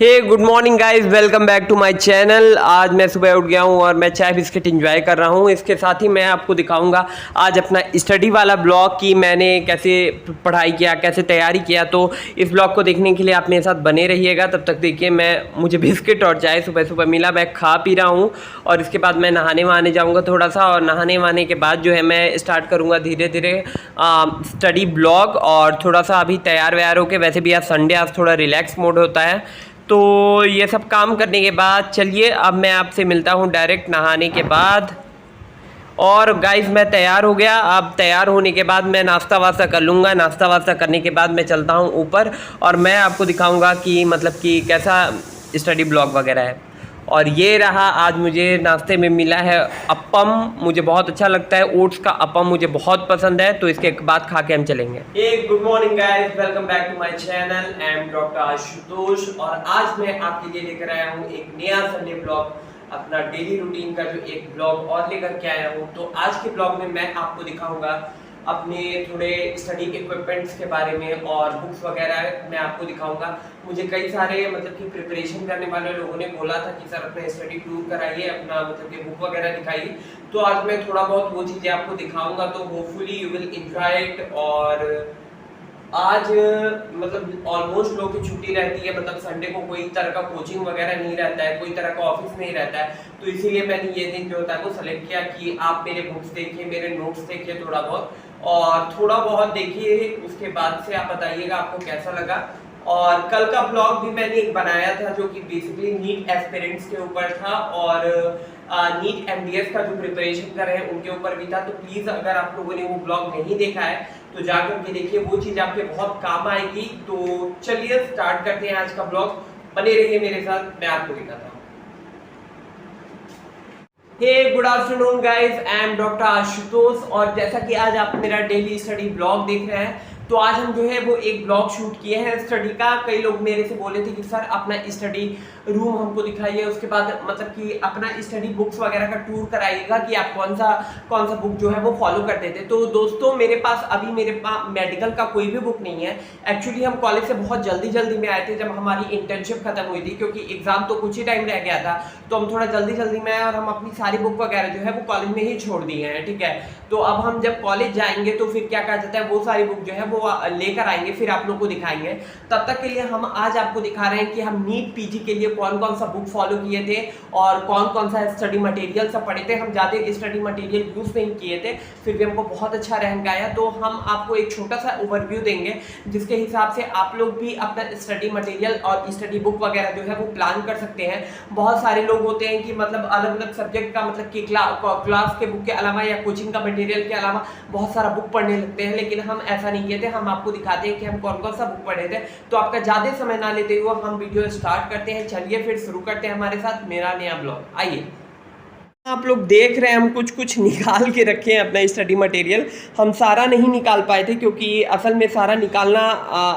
Hey good morning guys, welcome back to my channel. आज मैं सुबह उठ गया हूँ और मैं चाय बिस्किट एंजॉय कर रहा हूँ। इसके साथ ही मैं आपको दिखाऊंगा आज अपना स्टडी वाला ब्लॉग कि मैंने कैसे पढ़ाई किया, कैसे तैयारी किया। तो इस ब्लॉग को देखने के लिए आप मेरे साथ बने रहिएगा। तब तक देखिए, मुझे बिस्किट और चाय सुबह सुबह मिला, मैं खा पी रहा हूँ और इसके बाद मैं नहाने वहाने जाऊँगा थोड़ा सा, और नहाने वहाने के बाद जो है मैं स्टार्ट करूँगा धीरे धीरे स्टडी ब्लॉग। और थोड़ा सा अभी तैयार व्यार होकर, वैसे भी आज संडे, आज थोड़ा रिलैक्स मोड होता है। तो ये सब काम करने के बाद चलिए अब मैं आपसे मिलता हूँ डायरेक्ट नहाने के बाद। और गाइस मैं तैयार हो गया। अब तैयार होने के बाद मैं नाश्ता वास्ता कर लूँगा। नाश्ता वास्ता करने के बाद मैं चलता हूँ ऊपर और मैं आपको दिखाऊँगा कि मतलब कि कैसा स्टडी ब्लॉग वगैरह है। और ये रहा, आज मुझे नाश्ते में मिला है अप्पम। मुझे बहुत अच्छा लगता है, ओट्स का अप्पम मुझे बहुत पसंद है। तो इसके बाद खा के हम चलेंगे। Good morning guys, welcome back to my channel. I am doctor Ashutosh और आज मैं आपके लिए लेकर आया हूँ एक नया संडे ब्लॉग, अपना डेली रूटीन का जो एक ब्लॉग और लेकर के आया हूँ। तो आज के ब्लॉग में मैं आपको दिखाऊंगा अपने थोड़े स्टडी इक्विपमेंट्स के बारे में और बुक्स वगैरह मैं आपको दिखाऊंगा। मुझे कई सारे मतलब कि प्रिपरेशन करने वाले लोगों ने बोला था कि सर अपना स्टडी टूर कराइए, अपना मतलब कि बुक वगैरह दिखाइए। तो आज मैं थोड़ा बहुत वो चीज़ें आपको दिखाऊंगा, तो hopefully you will enjoy it. और आज मतलब ऑलमोस्ट लोगों की छुट्टी रहती है, मतलब संडे को कोई तरह का कोचिंग वगैरह नहीं रहता है, कोई तरह का ऑफिस नहीं रहता है। तो इसीलिए मैंने ये दिन जो होता है वो सेलेक्ट किया कि आप मेरे बुक्स देखिए, मेरे नोट्स देखिए थोड़ा बहुत, और थोड़ा बहुत देखिए, उसके बाद से आप बताइएगा आपको कैसा लगा। और कल का ब्लॉग भी मैंने एक बनाया था जो कि बेसिकली नीट एस्पिरेंट्स के ऊपर था और नीट एमडीएस का जो प्रिपरेशन कर रहे हैं उनके ऊपर भी था। तो प्लीज अगर आप लोगों ने वो ब्लॉग नहीं देखा है तो जाकर के देखिए, वो चीज आपके बहुत काम आएगी। तो चलिए स्टार्ट करते हैं आज का ब्लॉग, बने रहिए मेरे साथ, मैं आपको दिखाता हूँ। Hey good afternoon guys, I am doctor Ashutosh और जैसा कि आज आप मेरा डेली स्टडी ब्लॉग देख रहे हैं, तो आज हम जो है वो एक ब्लॉग शूट किए हैं स्टडी का। कई लोग मेरे से बोले थे कि सर अपना स्टडी रूम हमको दिखाइए, उसके बाद मतलब कि अपना स्टडी बुक्स वगैरह का टूर कराइएगा कि आप कौन सा बुक जो है वो फॉलो करते थे। तो दोस्तों मेरे पास मेडिकल का कोई भी बुक नहीं है। एक्चुअली हम कॉलेज से बहुत जल्दी में आए थे जब हमारी इंटर्नशिप खत्म हुई थी, क्योंकि एग्जाम तो कुछ ही टाइम रह गया था। तो हम थोड़ा जल्दी में आए और हम अपनी सारी बुक वगैरह जो है वो कॉलेज में ही छोड़ दी हैं, ठीक है। तो अब हम जब कॉलेज जाएंगे तो फिर क्या कहा जाता है, वो सारी बुक जो है वो लेकर आएंगे, फिर आप लोग को दिखाएंगे। तब तक के लिए हम आज आपको दिखा रहे हैं कि हम नीट पीजी के लिए कौन कौन सा बुक फॉलो किए थे और कौन कौन सा स्टडी मटेरियल सब पढ़े थे। हम ज़्यादा स्टडी मटेरियल यूज़ नहीं किए थे, फिर भी हमको बहुत अच्छा रैंक आया। तो हम आपको एक छोटा सा ओवरव्यू देंगे जिसके हिसाब से आप लोग भी अपना स्टडी मटेरियल और स्टडी बुक वगैरह जो है वो प्लान कर सकते हैं। बहुत सारे लोग होते हैं कि मतलब अलग अलग सब्जेक्ट का मतलब कि क्लास के बुक के अलावा या कोचिंग का मटेरियल के अलावा बहुत सारा बुक पढ़ने लगते हैं, लेकिन हम ऐसा नहीं किए थे। हम आपको दिखाते हैं कि हम कौन कौन सा बुक पढ़े थे। तो आपका ज़्यादा समय ना लेते हुए हम वीडियो स्टार्ट करते हैं। चलिए फिर शुरू करते हैं हमारे साथ मेरा नया ब्लॉग। आइए, आप लोग देख रहे हैं हम कुछ निकाल के रखे हैं अपना स्टडी मटेरियल। हम सारा नहीं निकाल पाए थे क्योंकि असल में सारा निकालना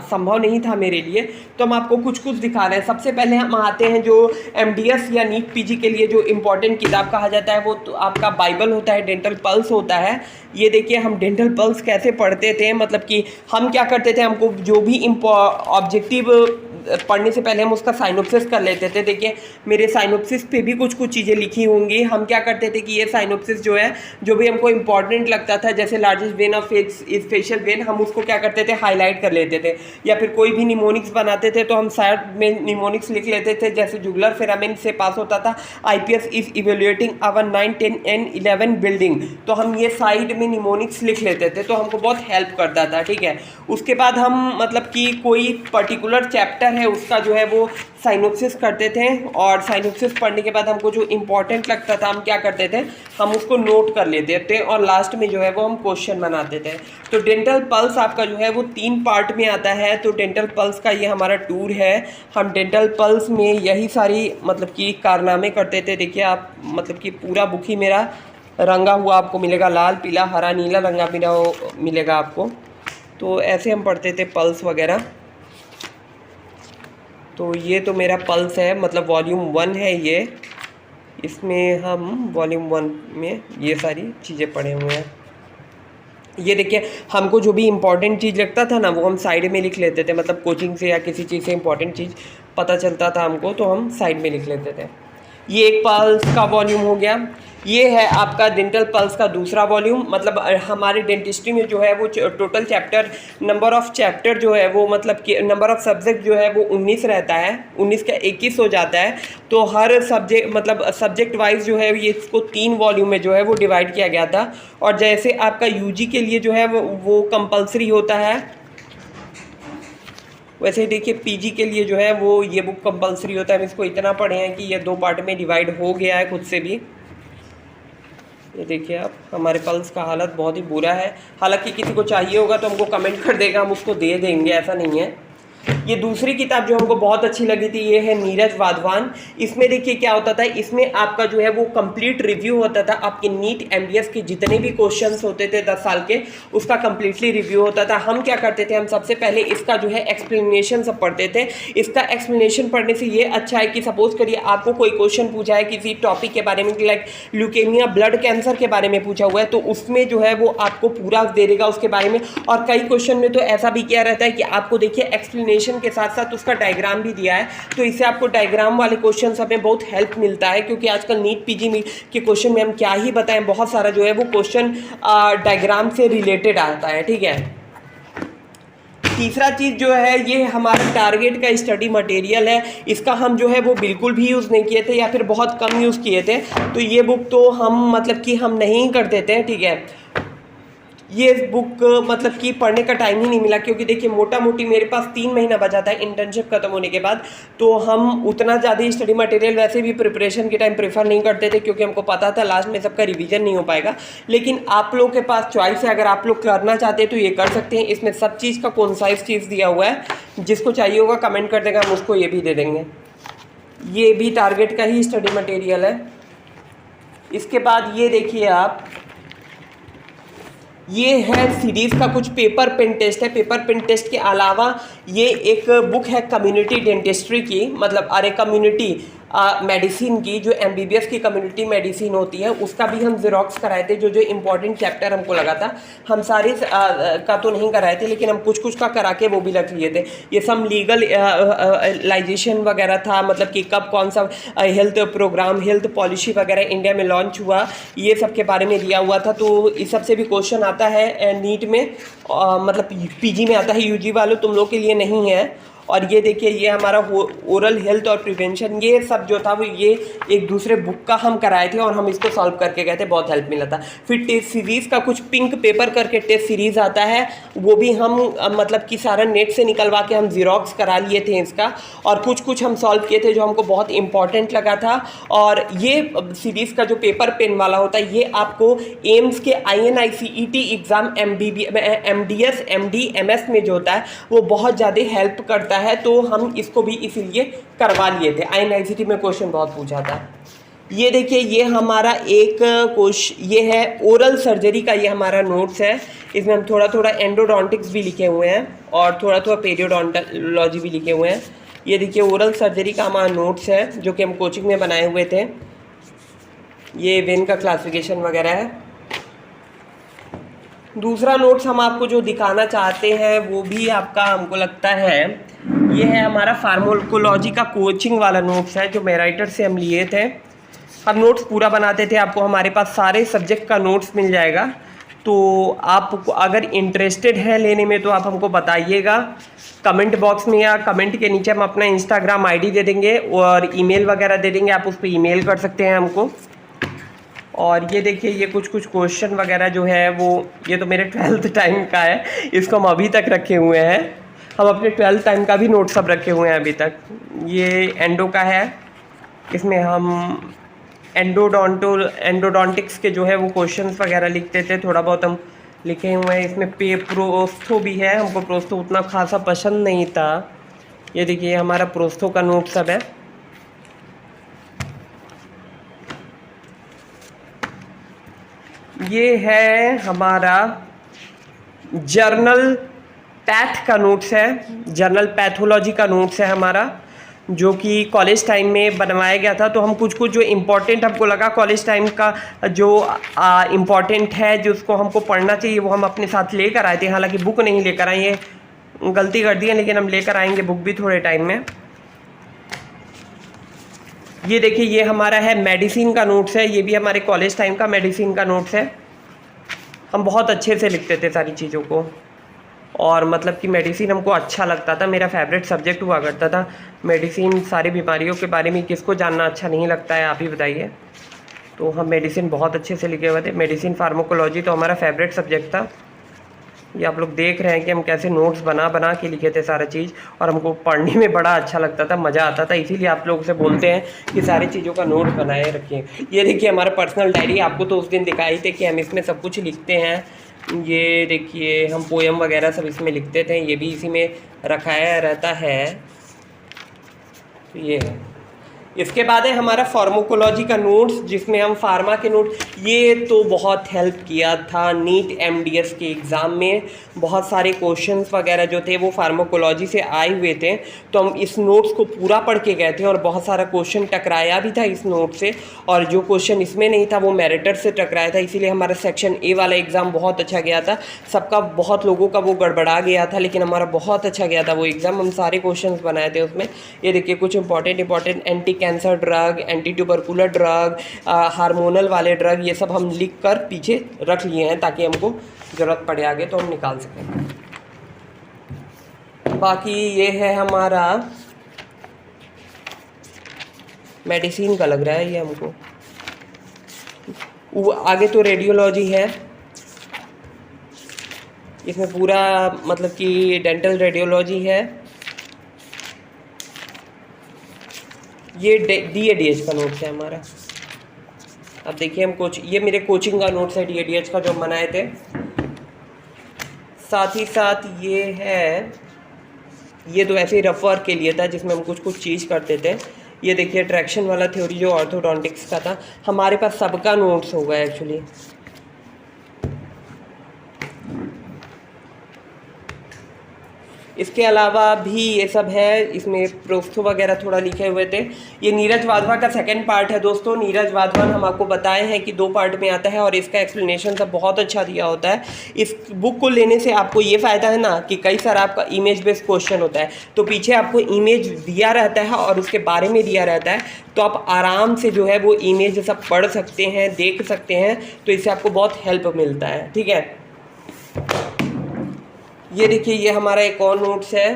संभव नहीं था मेरे लिए, तो हम आपको कुछ दिखा रहे हैं। सबसे पहले हम आते हैं जो एमडीएस या नीट पीजी के लिए जो इम्पोर्टेंट किताब कहा जाता है, वो तो आपका बाइबल होता है, डेंटल पल्स होता है। ये देखिए हम डेंटल पल्स कैसे पढ़ते थे, मतलब कि हम क्या करते थे, हमको जो भी ऑब्जेक्टिव पढ़ने से पहले हम उसका साइनोप्सिस कर लेते थे। देखिए मेरे साइनोप्सिस पे भी कुछ चीज़ें लिखी होंगी। हम क्या करते थे कि ये साइनोप्सिस जो है, जो भी हमको इंपॉर्टेंट लगता था, जैसे largest when of facial vein, हम उसको क्या करते थे, हाईलाइट कर लेते थे। या फिर कोई भी निमोनिक्स बनाते थे तो हम साइड में निमोनिक्स लिख लेते थे, जैसे जुगलर फिरामिन से पास होता था IPS is evaluating our 9, 10 and 11 building. तो हम ये साइड में निमोनिक्स लिख लेते थे, तो हमको बहुत हेल्प करता था, ठीक है। उसके बाद हम मतलब कि कोई पर्टिकुलर चैप्टर है उसका जो है वो साइनोप्सिस करते थे, और साइनोप्सिस पढ़ने के बाद हमको जो इम्पोर्टेंट लगता था हम क्या करते थे, हम उसको नोट कर लेते थे और लास्ट में जो है वो हम क्वेश्चन बनाते थे। तो डेंटल पल्स आपका जो है वो 3 पार्ट में आता है। तो डेंटल पल्स का ये हमारा टूर है। हम डेंटल पल्स में यही सारी मतलब कि कारनामे करते थे। देखिए आप, मतलब कि पूरा बुक ही मेरा रंगा हुआ आपको मिलेगा, लाल पीला हरा नीला रंगा मिलेगा आपको। तो ऐसे हम पढ़ते थे पल्स वगैरह। तो ये तो मेरा पल्स है, मतलब वॉल्यूम 1 है ये। इसमें हम वॉल्यूम 1 में ये सारी चीज़ें पढ़े हुए हैं। ये देखिए हमको जो भी इम्पोर्टेंट चीज़ लगता था ना, वो हम साइड में लिख लेते थे, मतलब कोचिंग से या किसी चीज़ से इम्पोर्टेंट चीज़ पता चलता था हमको, तो हम साइड में लिख लेते थे। ये एक पल्स का वॉल्यूम हो गया। ये है आपका डेंटल पल्स का दूसरा वॉल्यूम। मतलब हमारे डेंटिस्ट्री में जो है वो total chapter, number of chapter जो है वो, मतलब कि नंबर ऑफ सब्जेक्ट जो है वो 19 रहता है, 19 का 21 हो जाता है। तो हर सब्जेक्ट, मतलब सब्जेक्ट वाइज जो है ये इसको 3 वॉल्यूम में जो है वो डिवाइड किया गया था। और जैसे आपका यूजी के लिए जो है वो कंपलसरी होता है, वैसे ही देखिए पीजी के लिए जो है वो ये बुक कंपलसरी होता है। हम इसको इतना पढ़े हैं कि ये 2 पार्ट में डिवाइड हो गया है खुद से भी। ये देखिए आप, हमारे पल्स का हालत बहुत ही बुरा है। हालांकि किसी को चाहिए होगा तो हमको कमेंट कर देगा, हम उसको दे देंगे, ऐसा नहीं है। ये दूसरी किताब जो हमको बहुत अच्छी लगी थी, ये है नीरज वाधवान। इसमें देखिए क्या होता था, इसमें आपका जो है वो कंप्लीट रिव्यू होता था। आपके नीट एमडीएस के जितने भी क्वेश्चंस होते थे 10 साल के, उसका कंप्लीटली रिव्यू होता था। हम क्या करते थे, हम सबसे पहले इसका जो है एक्सप्लेनेशन सब पढ़ते थे। इसका एक्सप्लेनेशन पढ़ने से ये अच्छा है कि सपोज करिए आपको कोई क्वेश्चन पूछा है किसी टॉपिक के बारे में, लाइक ल्यूकेमिया, ब्लड कैंसर के बारे में पूछा हुआ है, तो उसमें जो है वो आपको पूरा दे देगा उसके बारे में। और कई क्वेश्चन में तो ऐसा भी किया रहता है कि आपको देखिए एक्सप्लेनेशन के साथ साथ उसका डायग्राम भी दिया है, तो इससे आपको डायग्राम वाले क्वेश्चन हमें बहुत हेल्प मिलता है। क्योंकि आजकल नीट पीजी में के क्वेश्चन में हम क्या ही बताएं, बहुत सारा जो है वो क्वेश्चन डायग्राम से रिलेटेड आता है। ठीक है, तीसरा चीज़ जो है ये हमारा टारगेट का स्टडी मटेरियल है। इसका हम जो है वो बिल्कुल भी यूज़ नहीं किए थे या फिर बहुत कम यूज़ किए थे। तो ये बुक तो हम मतलब कि हम नहीं करते थे। ठीक है, ये बुक मतलब कि पढ़ने का टाइम ही नहीं मिला, क्योंकि देखिए मोटा मोटी मेरे पास 3 महीना बचा था इंटर्नशिप खत्म होने के बाद। तो हम उतना ज़्यादा स्टडी मटेरियल वैसे भी प्रिपरेशन के टाइम प्रेफर नहीं करते थे, क्योंकि हमको पता था लास्ट में सबका रिवीजन नहीं हो पाएगा। लेकिन आप लोग के पास चॉइस है, अगर आप लोग करना चाहते हैं तो ये कर सकते हैं। इसमें सब चीज़ का कॉन्साइज चीज़ दिया हुआ है, जिसको चाहिए होगा कमेंट कर देगा, हम उसको ये भी दे देंगे। ये भी टारगेट का ही स्टडी मटेरियल है। इसके बाद ये देखिए आप, ये है सीरीज़ का कुछ पेपर पेन टेस्ट है। पेपर पेन टेस्ट के अलावा ये एक बुक है कम्युनिटी डेंटिस्ट्री की, मतलब अरे कम्युनिटी मेडिसिन की, जो एमबीबीएस की कम्युनिटी मेडिसिन होती है, उसका भी हम ज़ेरॉक्स कराए थे। जो जो इम्पोर्टेंट चैप्टर हमको लगा था, हम सारे का तो नहीं कराए थे, लेकिन हम कुछ कुछ का करा के वो भी रख लिए थे। ये सब लीगल लाइजेशन वगैरह था, मतलब कि कब कौन सा हेल्थ प्रोग्राम, हेल्थ पॉलिसी वगैरह इंडिया में लॉन्च हुआ, ये सब के बारे में दिया हुआ था। तो इस सब से भी क्वेश्चन आता है नीट में, मतलब पीजी में आता है, यूजी वालों तुम लोग के लिए नहीं है। और ये देखिए, ये हमारा ओरल हेल्थ और प्रिवेंशन, ये सब जो था वो ये एक दूसरे बुक का हम कराए थे और हम इसको सॉल्व करके गए थे, बहुत हेल्प मिला था। फिर टेस्ट सीरीज़ का कुछ पिंक पेपर करके टेस्ट सीरीज़ आता है, वो भी हम मतलब कि सारा नेट से निकलवा के हम ज़ीरोक्स करा लिए थे इसका, और कुछ कुछ हम सॉल्व किए थे जो हमको बहुत इंपॉर्टेंट लगा था। और ये सीरीज़ का जो पेपर पेन वाला होता है, ये आपको एम्स के INICET exam MDS MD MS में जो होता है वो बहुत ज़्यादा हेल्प करता है। तो हम इसको भी इसीलिए करवा लिए थे, INICET में क्वेश्चन बहुत पूछा था। ये देखिए, ये हमारा एक क्वेश्चन, ये है ओरल सर्जरी का, ये हमारा नोट्स है। इसमें हम थोड़ा थोड़ा एंडोडोंटिक्स भी लिखे हुए हैं और थोड़ा थोड़ा पेरियोडोंटोलॉजी भी लिखे हुए हैं। ये देखिए ओरल सर्जरी का हमारा नोट्स है, जो कि हम कोचिंग में बनाए हुए थे। ये वेन का क्लासिफिकेशन वगैरह है। दूसरा नोट्स हम आपको जो दिखाना चाहते हैं वो भी आपका हमको लगता है, ये है हमारा फार्माकोलॉजी का कोचिंग वाला नोट्स है, जो मेराइटर से हम लिए थे। हम नोट्स पूरा बनाते थे, आपको हमारे पास सारे सब्जेक्ट का नोट्स मिल जाएगा। तो आप अगर इंटरेस्टेड है लेने में तो आप हमको बताइएगा कमेंट बॉक्स में, या कमेंट के नीचे हम अपना इंस्टाग्राम ID दे देंगे और ईमेल वगैरह दे देंगे, आप उस पर ईमेल कर सकते हैं हमको। और ये देखिए, ये कुछ कुछ क्वेश्चन वगैरह जो है वो, ये तो मेरे 12th टाइम का है, इसको हम अभी तक रखे हुए हैं। हम अपने 12th टाइम का भी नोट सब रखे हुए हैं अभी तक। ये एंडो का है, इसमें हम एंडोडोंटिक्स के जो है वो क्वेश्चंस वगैरह लिखते थे, थोड़ा बहुत हम लिखे हुए हैं। इसमें प्रोस्थो भी है, हमको प्रोस्थो उतना खासा पसंद नहीं था। ये देखिए हमारा प्रोस्थो का नोट सब है। ये है हमारा जर्नल पैथ का नोट्स है, जर्नल पैथोलॉजी का नोट्स है हमारा, जो कि कॉलेज टाइम में बनवाया गया था। तो हम कुछ कुछ जो इम्पोर्टेंट हमको लगा कॉलेज टाइम का, जो इम्पोर्टेंट है, जो उसको हमको पढ़ना चाहिए, वो हम अपने साथ लेकर आए थे। हालांकि बुक नहीं लेकर आए, ये गलती कर दी है, लेकिन हम लेकर आएंगे बुक भी थोड़े टाइम में। ये देखिए, ये हमारा है मेडिसिन का नोट्स है, ये भी हमारे कॉलेज टाइम का मेडिसिन का नोट्स है। हम बहुत अच्छे से लिखते थे सारी चीज़ों को, और मतलब कि मेडिसिन हमको अच्छा लगता था, मेरा फेवरेट सब्जेक्ट हुआ करता था मेडिसिन। सारी बीमारियों के बारे में किसको जानना अच्छा नहीं लगता है, आप ही बताइए। तो हम मेडिसिन बहुत अच्छे से लिखे हुए थे। मेडिसिन फार्माकोलॉजी तो हमारा फेवरेट सब्जेक्ट था। ये आप लोग देख रहे हैं कि हम कैसे नोट्स बना बना के लिखे थे सारा चीज़, और हमको पढ़ने में बड़ा अच्छा लगता था, मज़ा आता था। इसीलिए आप लोग से बोलते हैं कि सारी चीज़ों का नोट बनाए रखें। ये देखिए हमारा पर्सनल डायरी, आपको तो उस दिन दिखाई थे कि हम इसमें सब कुछ लिखते हैं। ये देखिए, हम पोएम वगैरह सब इसमें लिखते थे, ये भी इसी में रखाया रहता है। तो ये है। इसके बाद है हमारा फार्माकोलॉजी का नोट्स, जिसमें हम फार्मा के नोट, ये तो बहुत हेल्प किया था नीट एमडीएस के एग्ज़ाम में। बहुत सारे क्वेश्चंस वगैरह जो थे वो फार्माकोलॉजी से आए हुए थे, तो हम इस नोट्स को पूरा पढ़ के गए थे, और बहुत सारा क्वेश्चन टकराया भी था इस नोट से, और जो क्वेश्चन इसमें नहीं था वो मेरिटर से टकराया था। इसीलिए हमारा सेक्शन ए वाला एग्ज़ाम बहुत अच्छा गया था। सबका, बहुत लोगों का वो गड़बड़ा गया था, लेकिन हमारा बहुत अच्छा गया था वो एग्ज़ाम। हम सारे क्वेश्चन बनाए थे उसमें। ये देखिए कुछ important anti cancer drug, anti tubercular drug, hormonal वाले ड्रग, ये सब हम लिख कर पीछे रख लिए हैं ताकि हमको ज़रूरत पड़े आगे तो हम निकाल सकें। बाकी ये है हमारा मेडिसिन का, लग रहा है ये हमको। वो आगे तो रेडियोलॉजी है, इसमें पूरा मतलब कि डेंटल रेडियोलॉजी है। ये DADH का नोट्स है हमारा। अब देखिए हम ये मेरे कोचिंग का नोट्स है DADH का, जो हम बनाए थे। साथ ही साथ ये है, ये तो ऐसे ही रफ वर्क के लिए था जिसमें हम कुछ कुछ चीज़ करते थे। ये देखिए ट्रैक्शन वाला थ्योरी जो ऑर्थोडोंटिक्स का था। हमारे पास सबका नोट्स होगा एक्चुअली। इसके अलावा भी ये सब है, इसमें प्रोस्थो वगैरह थोड़ा लिखे हुए थे। ये नीरज वाधवा का सेकंड पार्ट है दोस्तों। नीरज वाधवन हम आपको बताए हैं कि 2 पार्ट में आता है, और इसका एक्सप्लेनेशन सब बहुत अच्छा दिया होता है। इस बुक को लेने से आपको ये फ़ायदा है ना कि कई सारा आपका इमेज बेस्ड क्वेश्चन होता है, तो पीछे आपको इमेज दिया रहता है और उसके बारे में दिया रहता है, तो आप आराम से जो है वो इमेज सब पढ़ सकते हैं, देख सकते हैं, तो इससे आपको बहुत हेल्प मिलता है। ठीक है, ये देखिए ये हमारा एक और नोट्स है।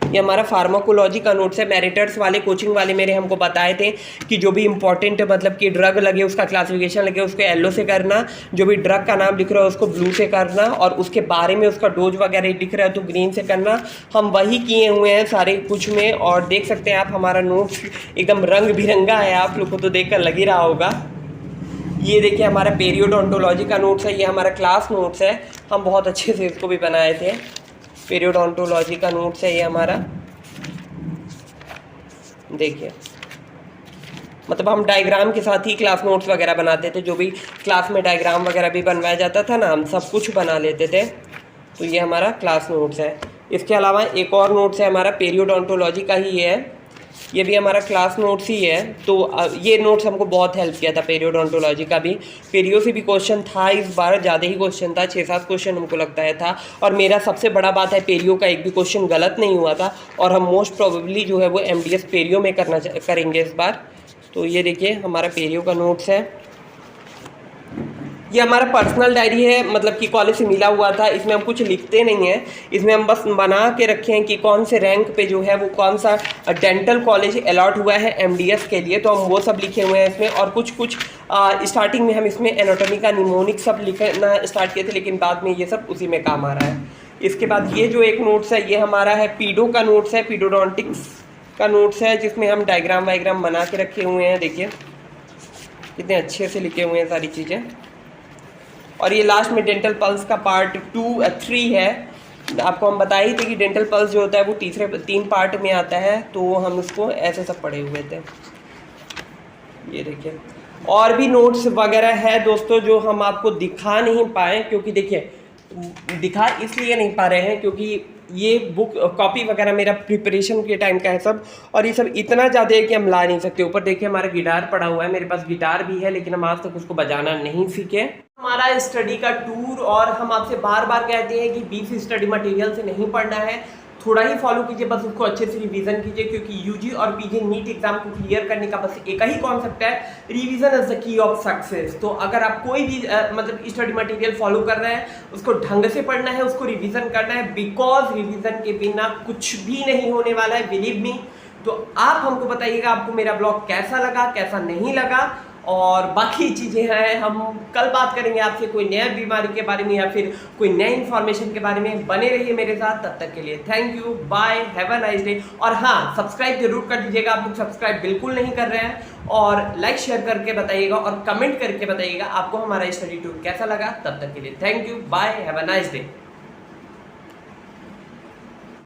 ये हमारा फार्माकोलॉजी का नोट्स है। मेरिटर्स वाले कोचिंग वाले मेरे हमको बताए थे कि जो भी इंपॉर्टेंट मतलब कि ड्रग लगे, उसका क्लासिफिकेशन लगे, उसको येलो से करना, जो भी ड्रग का नाम लिख रहा है उसको ब्लू से करना, और उसके बारे में उसका डोज वगैरह दिख रहा है तो ग्रीन से करना। हम वही किए हुए हैं सारे कुछ में, और देख सकते हैं आप हमारा नोट्स एकदम रंग बिरंगा है, आप लोग को तो देखकर लग ही रहा होगा। ये देखिए हमारा पेरियोडोंटोलॉजी का नोट्स है, ये हमारा क्लास नोट्स है। हम बहुत अच्छे से इसको भी बनाए थे। पेरियोडोंटोलॉजी का नोट्स है ये हमारा। देखिए मतलब हम डायग्राम के साथ ही क्लास नोट्स वगैरह बनाते थे, जो भी क्लास में डायग्राम वगैरह भी बनवाया जाता था ना, हम सब कुछ बना लेते थे। तो ये हमारा क्लास नोट्स है। इसके अलावा एक और नोट्स है हमारा, पेरियोडोंटोलॉजी का ही है, ये भी हमारा क्लास नोट्स ही है। तो ये नोट्स हमको बहुत हेल्प किया था पेरियोडोंटोलॉजी का भी। पेरियो से भी क्वेश्चन था, इस बार ज़्यादा ही क्वेश्चन था, 6-7 क्वेश्चन हमको लगता है था। और मेरा सबसे बड़ा बात है, पेरियो का एक भी क्वेश्चन गलत नहीं हुआ था, और हम मोस्ट प्रोबेबली जो है वो MDS पेरियो में करेंगे इस बार। तो ये देखिए हमारा पेरियो का नोट्स है। ये हमारा पर्सनल डायरी है, मतलब कि कॉलेज से मिला हुआ था। इसमें हम कुछ लिखते नहीं हैं, इसमें हम बस बना के रखे हैं कि कौन से रैंक पे जो है वो कौन सा डेंटल कॉलेज अलॉट हुआ है MDS के लिए, तो हम वो सब लिखे हुए हैं इसमें। और कुछ स्टार्टिंग में हम इसमें एनाटॉमी का निमोनिक सब लिखना स्टार्ट किए थे, लेकिन बाद में ये सब उसी में काम आ रहा है। इसके बाद ये जो एक नोट्स है, ये हमारा है पीडो का नोट्स है, पीडोडोंटिक्स का नोट्स है, जिसमें हम डायग्राम वायग्राम बना के रखे हुए हैं। देखिए कितने अच्छे से लिखे हुए हैं सारी चीज़ें। और ये लास्ट में डेंटल पल्स का पार्ट 2-3 है। आपको हम बताए ही थे कि डेंटल पल्स जो होता है वो 3 पार्ट में आता है, तो हम उसको ऐसे सब पढ़े हुए थे। ये देखिए और भी नोट्स वगैरह है दोस्तों, जो हम आपको दिखा नहीं पाए, क्योंकि देखिए दिखा इसलिए नहीं पा रहे हैं क्योंकि ये बुक कॉपी वगैरह मेरा प्रिपरेशन के टाइम का है सब, और ये सब इतना ज़्यादा है कि हम ला नहीं सकते। ऊपर देखिए हमारा गिटार पड़ा हुआ है, मेरे पास गिटार भी है, लेकिन हम आज तक उसको बजाना नहीं सीखे। हमारा स्टडी का टूर, और हम आपसे बार बार कहते हैं कि बीफ स्टडी मटेरियल से नहीं पढ़ना है, थोड़ा ही फॉलो कीजिए, बस उसको अच्छे से रिवीजन कीजिए, क्योंकि यूजी और पीजी नीट एग्जाम को क्लियर करने का बस एक ही कॉन्सेप्ट है, revision is the key of success. तो अगर आप कोई भी मतलब स्टडी मटेरियल फॉलो कर रहे हैं, उसको ढंग से पढ़ना है, उसको रिवीजन करना है, बिकॉज रिवीजन के बिना कुछ भी नहीं होने वाला है, बिलीव मी। तो आप हमको बताइएगा आपको मेरा ब्लॉग कैसा लगा, कैसा नहीं लगा, और बाकी चीज़ें हैं हम कल बात करेंगे आपसे कोई नया बीमारी के बारे में या फिर कोई नया इन्फॉर्मेशन के बारे में। बने रहिए मेरे साथ, तब तक के लिए thank you, bye, have a nice day. और हाँ, सब्सक्राइब जरूर कर दीजिएगा, आप लोग सब्सक्राइब बिल्कुल नहीं कर रहे हैं, और लाइक शेयर करके बताइएगा और कमेंट करके बताइएगा आपको हमारा स्टडी टूर कैसा लगा। तब तक के लिए thank you, bye, have a nice day.